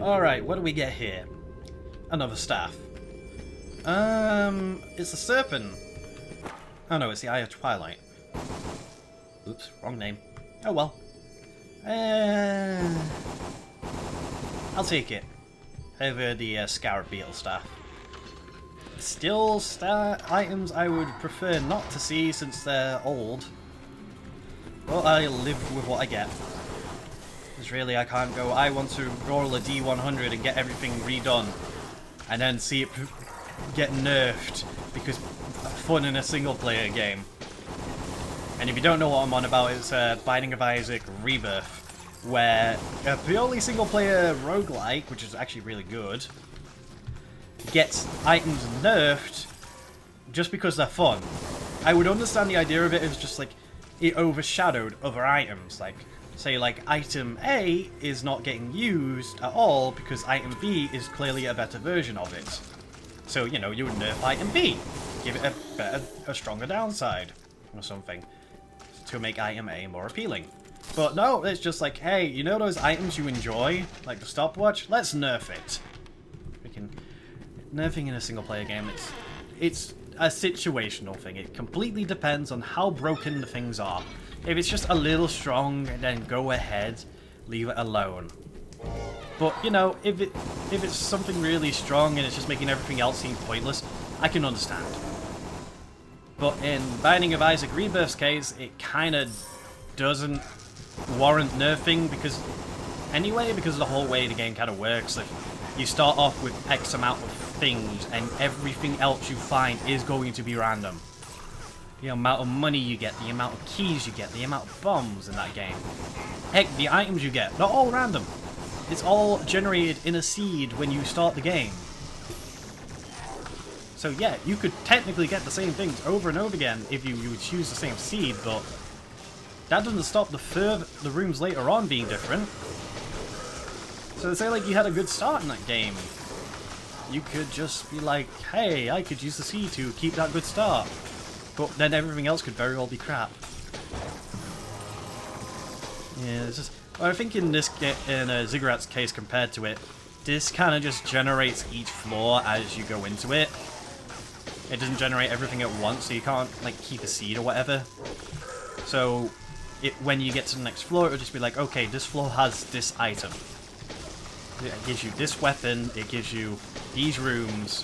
Alright, what do we get here? Another staff. It's a serpent. Oh no, it's the Eye of Twilight. Oops, wrong name. Oh well. I'll take it over the Scarab Beetle staff. Still items I would prefer not to see since they're old. But I live with what I get. Because really I can't go, I want to roll a D100 and get everything redone. And then see it get nerfed because fun in a single player game. And if you don't know what I'm on about, it's Binding of Isaac Rebirth, where a purely single player roguelike, which is actually really good, gets items nerfed just because they're fun. I would understand the idea of it as just like it overshadowed other items, like say like item A is not getting used at all because item B is clearly a better version of it. So, you know, you would nerf item B, give it a stronger downside or something to make item A more appealing. But no, it's just like, hey, you know those items you enjoy, like the stopwatch? Let's nerf it. Freaking nerfing in a single player game, it's a situational thing. It completely depends on how broken the things are. If it's just a little strong, then go ahead, leave it alone. But, you know, if it's something really strong and it's just making everything else seem pointless, I can understand. But in Binding of Isaac Rebirth's case, it kind of doesn't warrant nerfing because of the whole way the game kind of works. Like, you start off with X amount of things and everything else you find is going to be random. The amount of money you get, the amount of keys you get, the amount of bombs in that game. Heck, the items you get, not all random. It's all generated in a seed when you start the game. So yeah, you could technically get the same things over and over again if you would choose the same seed, but that doesn't stop the rooms later on being different. So say like you had a good start in that game, you could just be like, hey, I could use the seed to keep that good start. But then everything else could very well be crap. Yeah, it's just, well, I think in Ziggurat's case compared to it, this kind of just generates each floor as you go into it. It doesn't generate everything at once, so you can't like keep a seed or whatever. So when you get to the next floor, it'll just be like, okay, this floor has this item. It gives you this weapon, it gives you these rooms,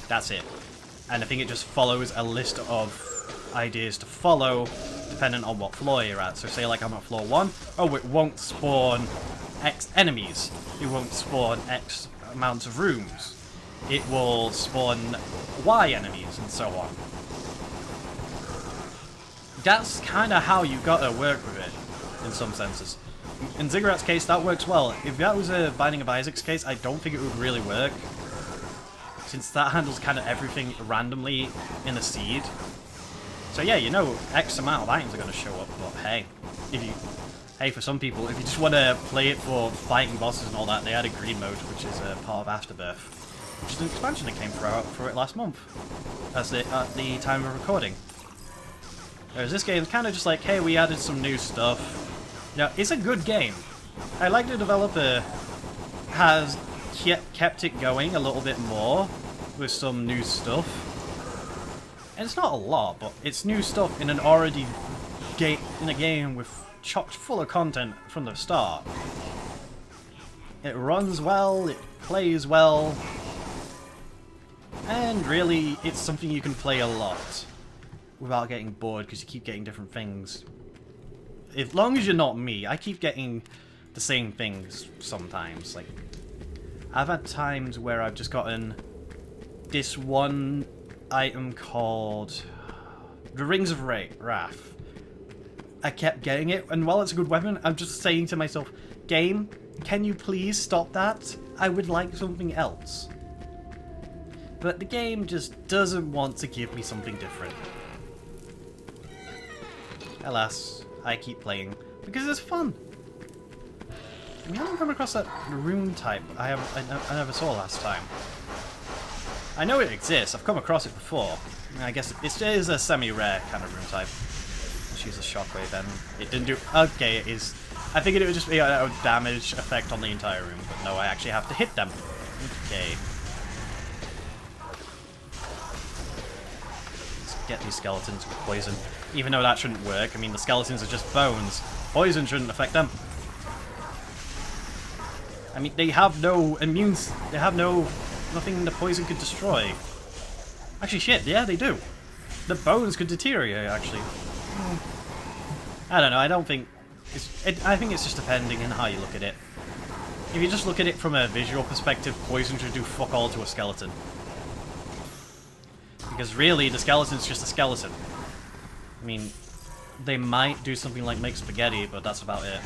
that's it. And I think it just follows a list of ideas to follow, depending on what floor you're at. So say like I'm at floor 1, oh, it won't spawn X enemies. It won't spawn X amount of rooms. It will spawn Y enemies, and so on. That's kind of how you gotta work with it, in some senses. In Ziggurat's case, that works well. If that was a Binding of Isaac's case, I don't think it would really work, since that handles kind of everything randomly in a seed. So yeah, you know, X amount of items are going to show up, but hey, for some people, if you just want to play it for fighting bosses and all that, they had a green mode, which is a part of Afterbirth, which is an expansion that came for it last month, at the time of recording. Whereas this game is kind of just like, hey, we added some new stuff. Now, it's a good game. I like the developer has kept it going a little bit more with some new stuff. And it's not a lot, but it's new stuff in an already in a game with chock full of content from the start. It runs well, it plays well, and really it's something you can play a lot without getting bored because you keep getting different things. As long as you're not me, I keep getting the same things sometimes. Like, I've had times where I've just gotten this one item called the Rings of Wrath. I kept getting it, and while it's a good weapon, I'm just saying to myself, game, can you please stop that? I would like something else. But the game just doesn't want to give me something different. Alas, I keep playing because it's fun. We haven't come across that rune type I never saw last time. I know it exists, I've come across it before. I guess it is a semi-rare kind of rune type. Let's use a shockwave then. It didn't do... Okay, it is I figured it would just be a damage effect on the entire room, but no, I actually have to hit them. Okay. Let's get these skeletons with poison. Even though that shouldn't work, I mean, the skeletons are just bones. Poison shouldn't affect them. I mean, they have no they have nothing the poison could destroy. Actually, shit, yeah, they do. The bones could deteriorate, actually. I don't know, I don't think... I think it's just depending on how you look at it. If you just look at it from a visual perspective, poison should do fuck all to a skeleton. Because really, the skeleton's just a skeleton. I mean, they might do something like make spaghetti, but that's about it.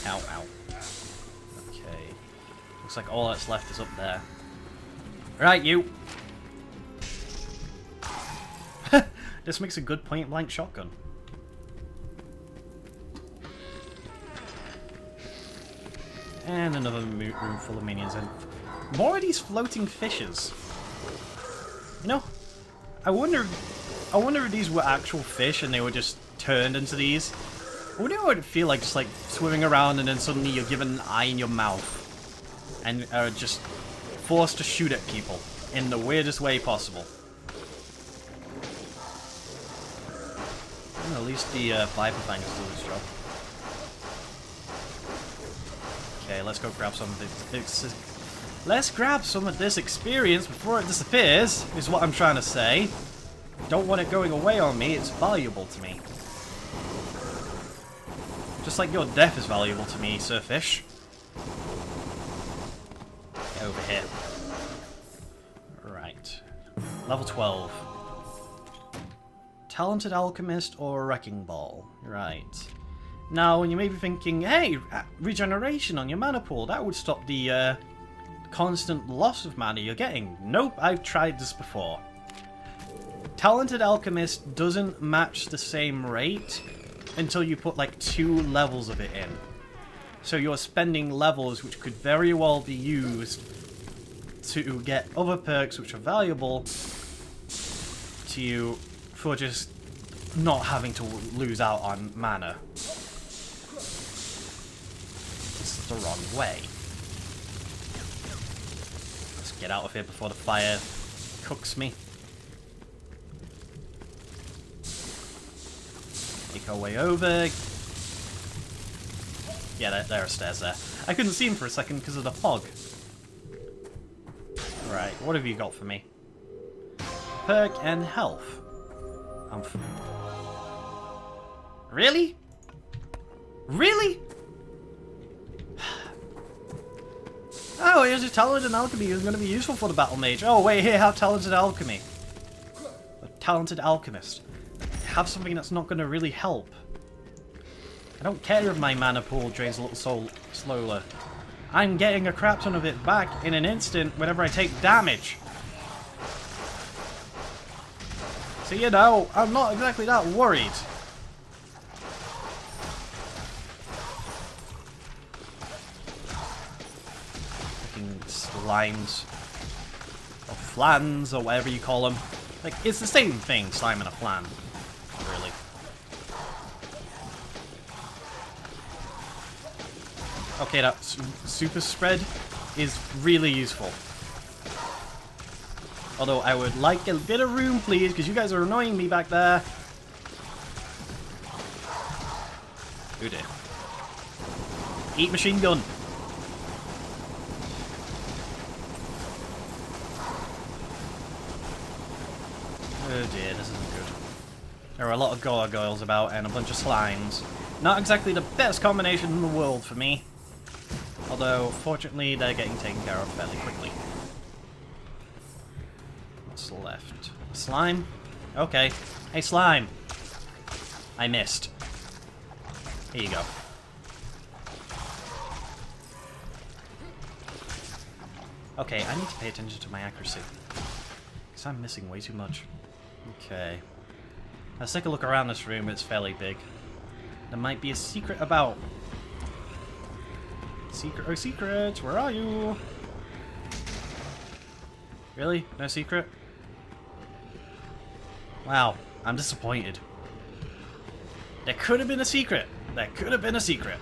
Ow, ow. Okay. Looks like all that's left is up there. Right, you! This makes a good point-blank shotgun. And another room full of minions, and more of these floating fishes. You know, I wonder if these were actual fish and they were just turned into these. I wonder what it would feel like just like swimming around and then suddenly you're given an eye in your mouth and are just forced to shoot at people in the weirdest way possible. Well, at least the Viper Fang does its job. Okay, let's go grab some of this. Let's grab some of this experience before it disappears, is what I'm trying to say. Don't want it going away on me, it's valuable to me. Just like your death is valuable to me, Sir Fish. Get over here. Right. Level 12. Talented Alchemist or Wrecking Ball. Right. Now, you may be thinking, hey, regeneration on your mana pool, that would stop the constant loss of mana you're getting. Nope, I've tried this before. Talented Alchemist doesn't match the same rate until you put like 2 levels of it in. So you're spending levels which could very well be used to get other perks which are valuable to you for just not having to lose out on mana. This is the wrong way. Let's get out of here before the fire cooks me. Make our way over. Yeah, there are stairs there. I couldn't see him for a second because of the fog. Right, what have you got for me? Perk and health. Really? Really? Oh, here's a talented alchemy who's going to be useful for the battle mage. Oh, wait, here, have talented alchemy. A talented alchemist. Have something that's not going to really help. I don't care if my mana pool drains a little slower. I'm getting a crap ton of it back in an instant whenever I take damage. So, you know, I'm not exactly that worried. Fucking slimes. Or flans, or whatever you call them. Like, it's the same thing, slime and a flan. Really. Okay, that super spread is really useful. Although I would like a bit of room, please, because you guys are annoying me back there. Oh dear. Eat machine gun. Oh dear, this isn't good. There are a lot of gargoyles about and a bunch of slimes. Not exactly the best combination in the world for me. Although, fortunately, they're getting taken care of fairly quickly. What's left? Slime? Okay. Hey, slime! I missed. Here you go. Okay, I need to pay attention to my accuracy. Because I'm missing way too much. Okay. Let's take a look around this room. It's fairly big. There might be a secret about. Secret, oh secret, where are you? Really? No secret? Wow, I'm disappointed. There could have been a secret. There could have been a secret.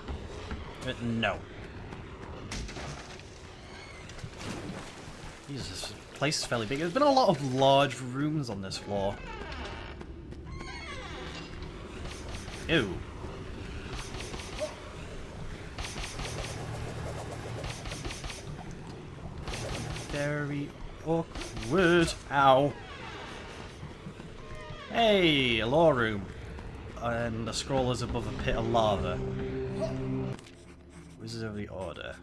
But no. Jesus, this place is fairly big. There's been a lot of large rooms on this floor. Ew. Very awkward. Ow. Hey, a law room. And the scroll is above a pit of lava. Wizard of the Order.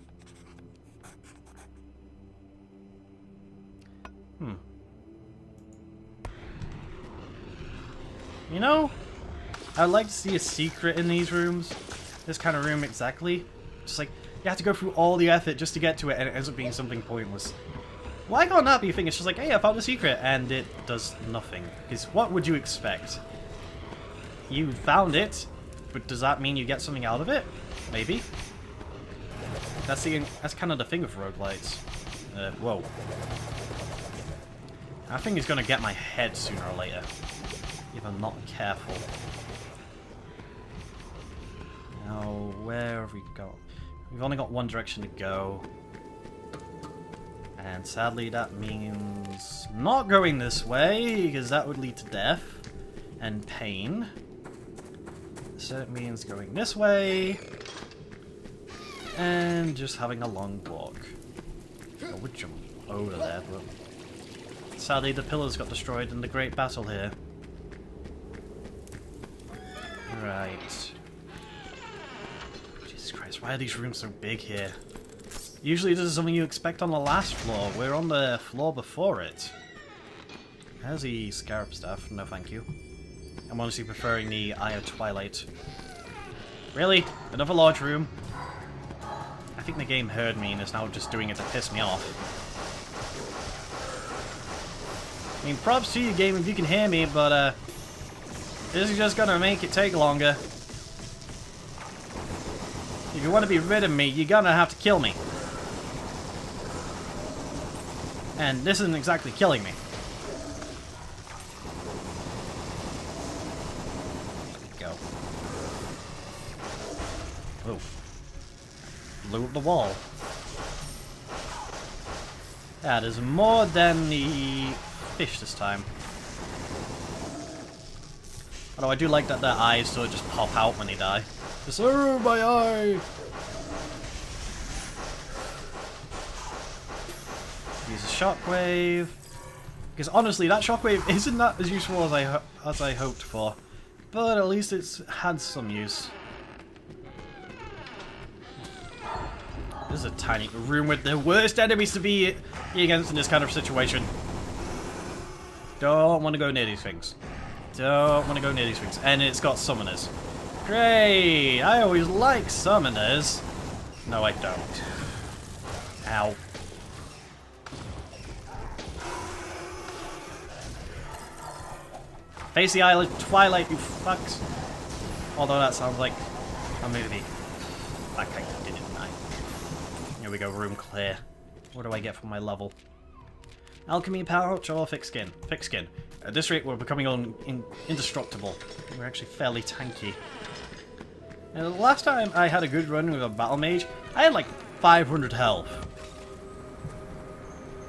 You know, I'd like to see a secret in these rooms. This kind of room exactly. Just like, you have to go through all the effort just to get to it and it ends up being something pointless. Why can't that be a thing? It's just like, hey, I found a secret, and it does nothing. Because what would you expect? You found it, but does that mean you get something out of it? Maybe. That's kind of the thing with roguelites. Whoa. I think he's gonna get my head sooner or later, if I'm not careful. Now, where have we got? We've only got one direction to go. And sadly that means not going this way, because that would lead to death and pain. So it means going this way and just having a long walk. I would jump over there, but sadly the pillars got destroyed in the great battle here. Right. Jesus Christ, why are these rooms so big here? Usually this is something you expect on the last floor. We're on the floor before it. How's the scarab staff? No thank you. I'm honestly preferring the Eye of Twilight. Really? Another large room? I think the game heard me and is now just doing it to piss me off. I mean, props to you, game, if you can hear me, but this is just gonna make it take longer. If you want to be rid of me, you're gonna have to kill me. And this isn't exactly killing me. Go. Oh. Blew up the wall. That is more than the fish this time. Although I do like that their eyes sort of just pop out when they die. Just, oh, my eye! Use a shockwave. Because honestly, that shockwave isn't that as useful as I hoped for. But at least it's had some use. This is a tiny room with the worst enemies to be against in this kind of situation. Don't want to go near these things. Don't want to go near these things. And it's got summoners. Great! I always like summoners. No, I don't. Ow. Face the Isle of Twilight, you fucks. Although that sounds like a movie. I kind of did it, didn't I? Here we go, room clear. What do I get from my level? Alchemy pouch or thick skin? Thick skin. At this rate, we're becoming indestructible. We're actually fairly tanky. Now, the last time I had a good run with a battle mage, I had like 500 health.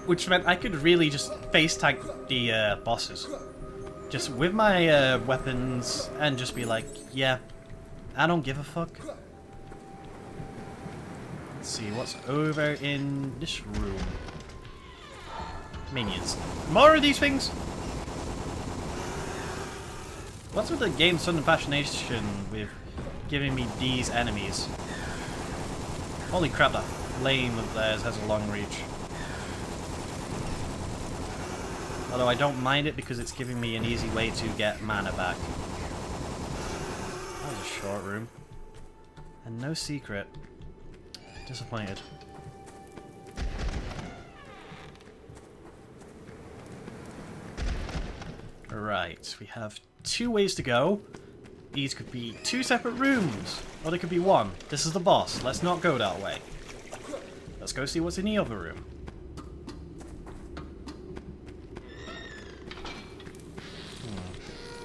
Which meant I could really just face tank the bosses. Just with my weapons and just be like, yeah, I don't give a fuck. Let's see, what's over in this room? Minions. More of these things? What's with the game's sudden fascination with giving me these enemies? Holy crap, that flame of theirs has a long reach. Although I don't mind it because it's giving me an easy way to get mana back. That was a short room. And no secret. Disappointed. Right, we have 2 ways to go. These could be 2 separate rooms, or they could be 1. This is the boss. Let's not go that way. Let's go see what's in the other room.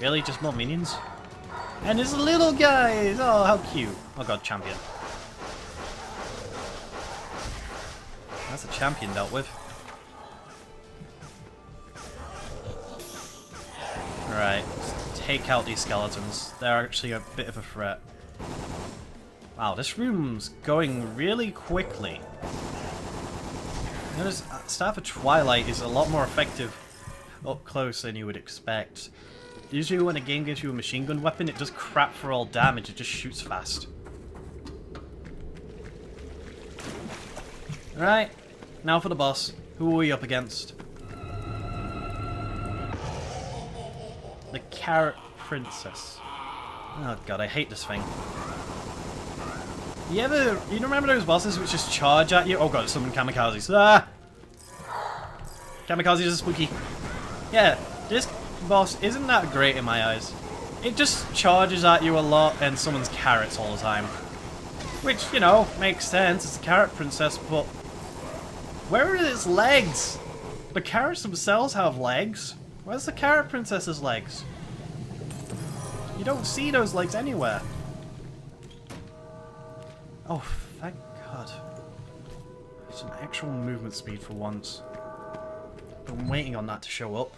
Really? Just more minions? And his little guys! Oh, how cute. Oh god, champion. That's a champion dealt with. Right, let's take out these skeletons. They're actually a bit of a threat. Wow, this room's going really quickly. Notice Staff of Twilight is a lot more effective up close than you would expect. Usually when a game gives you a machine gun weapon, it does crap for all damage, it just shoots fast. Alright, now for the boss. Who are we up against? The Carrot Princess. Oh god, I hate this thing. You remember those bosses which just charge at you? Oh god, summon kamikazes. Ah! Kamikazes are spooky. Yeah, this boss isn't that great in my eyes. It just charges at you a lot and summons carrots all the time. Which, you know, makes sense. It's a Carrot Princess, but where are its legs? The carrots themselves have legs. Where's the Carrot Princess's legs? You don't see those legs anywhere. Oh, thank God. Some actual movement speed for once. Been waiting on that to show up.